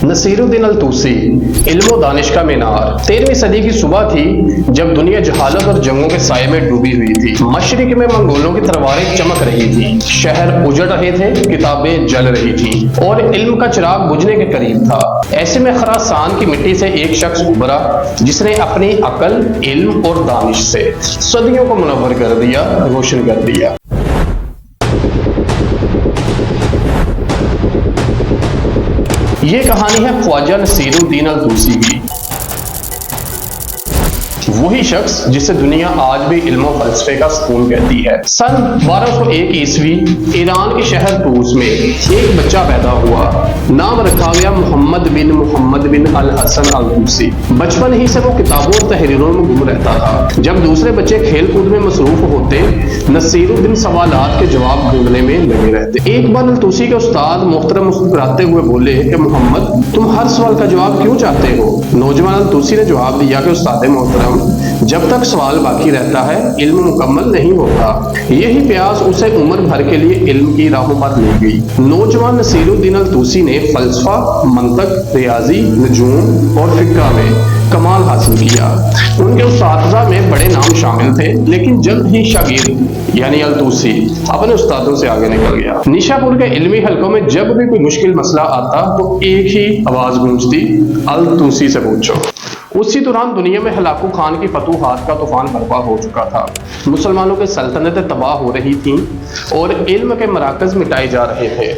नसीरुद्दीन अल-तूसी, इल्म व दानिश का मीनार। 13वीं सदी की सुबह थी जब दुनिया जहालत और जंगों के साये में डूबी हुई थी। मशरिक में मंगोलों की तलवारें चमक रही थी, शहर उजड़ रहे थे, किताबें जल रही थीं और इल्म का चिराग बुझने के करीब था। ऐसे में खरासान की मिट्टी से एक शख्स उभरा जिसने अपनी अकल, इल्म और दानिश से सदियों को मुनव्वर कर दिया, रोशन कर दिया। ये कहानी है ख्वाजा नसीरुद्दीन अल-तूसी की। वही शख्स जिसे दुनिया आज भी इल्म और फलसफे का सुकून कहती है। सन 1201 ईस्वी ईरान के शहर तूस में एक बच्चा पैदा हुआ। नाम रखा गया मोहम्मद बिन अल हसन अल-तूसी। बचपन ही से वो किताबों और तहरीरों में गुम रहता था। जब दूसरे बच्चे खेल कूद में मसरूफ होते, नसीरुद्दीन सवालात के जवाब ढूंढने में लगे रहते। एक बार अल-तूसी के उस्ताद मुहतरम मुस्कुराते हुए बोले कि मोहम्मद, तुम हर सवाल का जवाब क्यों चाहते हो? नौजवान अल-तूसी ने जवाब दिया कि उस्ताद मोहतरम, जब तक सवाल बाकी रहता है इल्म मुकम्मल नहीं होता। यही प्यास उसे उम्र भर के लिए इल्म की राहों पर ले गई। नौजवान नसीरुद्दीन अल-तूसी ने फलसफा, मंतक, रियाजी, नजूम और फिक्र में कमाल हासिल किया। उनके उस्ताद में बड़े नाम शामिल थे, लेकिन जल्द ही शागिर्द यानी अल-तूसी अपने उस्तादों से आगे निकल गया। निशापुर के इल्मी हलकों में जब भी कोई मुश्किल मसला आता तो एक ही आवाज गूंजती, अल-तूसी से पूछो। उसी दौरान दुनिया में हलाकू खान की फतूहात का तूफान बर्पा हो चुका था। मुसलमानों की सल्तनतें तबाह हो रही थीं और इल्म के मराकज मिटाए जा रहे थे।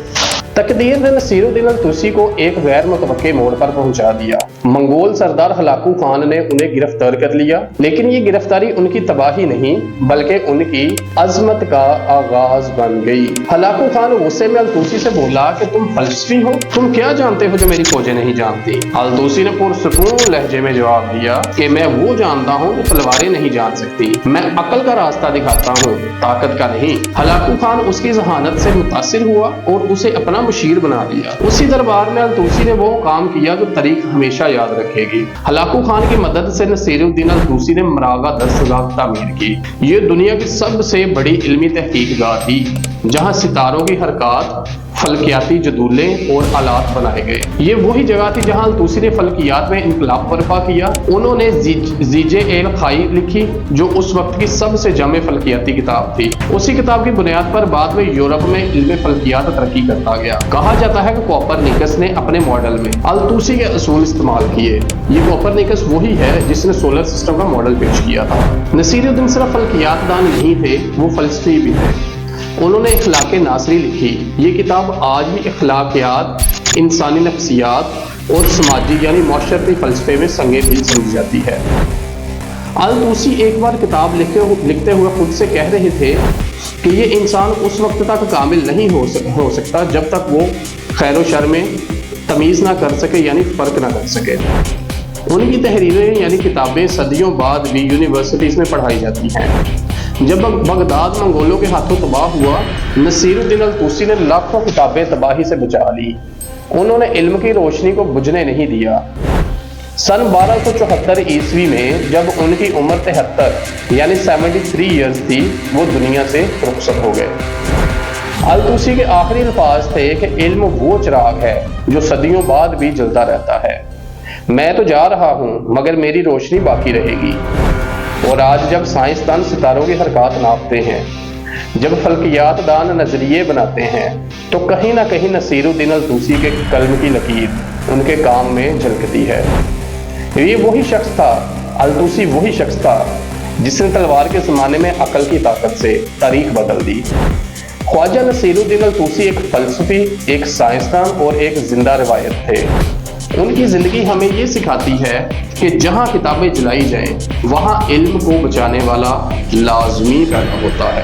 तकदीर ने नसीरुद्दीन अल-तूसी को एक गैर मुतवक्के मोड़ पर पहुंचा दिया। मंगोल सरदार हलाकू खान ने उन्हें गिरफ्तार कर लिया, लेकिन ये गिरफ्तारी उनकी तबाही नहीं बल्कि उनकी अजमत का आगाज बन गई। हलाकू खान गुस्से में अल-तूसी से बोला कि तुम फलसफी हो, तुम क्या जानते हो जो मेरी फौजें नहीं जानती? अल-तूसी ने पुरसुकून लहजे में जवाब दिया कि मैं वो जानता हूँ जो तलवारें नहीं जान सकती। मैं अकल का रास्ता दिखाता हूँ, ताकत का नहीं। हलाकू खान उसकी जहानत से मुतासिर हुआ और उसे अपना मुशीर बना दिया। उसी दरबार में अल-तूसी ने वो काम किया जो तारीख हमेशा याद रखेगी। हलाकू खान की मदद से नसीरुद्दीन अल-तूसी ने मरागा दस्तगाह तामीर की। ये दुनिया की सबसे बड़ी इल्मी तहकीकगाह थी, जहां सितारों की हरकत, फल्कियाती जदूले और आलात बनाए गए। ये वही जगह थी जहां अल-तूसी ने फल्कियात में इनकलाब बर्पा किया। उन्होंने जीजे एल खाई लिखी, जो उस वक्त की सबसे जामे फल्कियाती किताब थी। उसी किताब की बुनियाद पर बाद में यूरोप में इल्म फल्कियात तरक्की करता गया। कहा जाता है कि कोपरनिकस ने अपने मॉडल में अल-तूसी के असूल इस्तेमाल किए। ये कोपरनिकस वही है जिसने सोलर सिस्टम का मॉडल पेश किया था। नसीरुद्दीन सिर्फ फल्कियात दान नहीं थे, वो फलसफी भी थे। उन्होंने इखलाक़े नासरी लिखी। ये किताब आज भी इखलाकियात, इंसानी नफ्सियात और समाजी यानी माशरती फलसफे में संगे दिल समझी जाती है। अल-तूसी एक बार किताब लिखते हुए खुद से कह रहे थे कि ये इंसान उस वक्त तक कामिल नहीं हो सकता जब तक वो खैर व शर में तमीज़ ना कर सके यानी फ़र्क ना कर सके। उनकी तहरीरें यानी किताबें सदियों बाद भी यूनिवर्सिटीज़ में पढ़ाई जाती हैं। जब बगदाद मंगोलों के हाथों तबाह हुआ, नसीरुद्दीन अल-तूसी ने लाखों किताबें तबाही से बचा ली। उन्होंने इल्म की रोशनी को बुझने नहीं दिया। सन 1274 ईस्वी में जब उनकी उम्र 73 यानी 73 ईयर्स थी, वो दुनिया से रुखसत हो गए। अल-तूसी के आखिरी अल्फाज थे कि इल्म वो चिराग है जो सदियों बाद भी जलता रहता है। मैं तो जा रहा हूँ मगर मेरी रोशनी बाकी रहेगी। और आज जब साइंसदान सितारों की हरकत नापते हैं, जब फल्कियात दान नजरिए बनाते हैं, तो कहीं ना कहीं नसीरुद्दीन अल-तूसी के कलम की लकीर उनके काम में झलकती है। ये वही शख्स था, अल-तूसी वही शख्स था जिसने तलवार के ज़माने में अकल की ताकत से तारीख बदल दी। ख्वाजा नसीरुद्दीन अल-तूसी एक फलसफी, एक साइंसदान और एक जिंदा रिवायत थे। उनकी ज़िंदगी हमें ये सिखाती है कि जहाँ किताबें जलाई जाएं, वहाँ इल्म को बचाने वाला लाजमी पैदा होता है।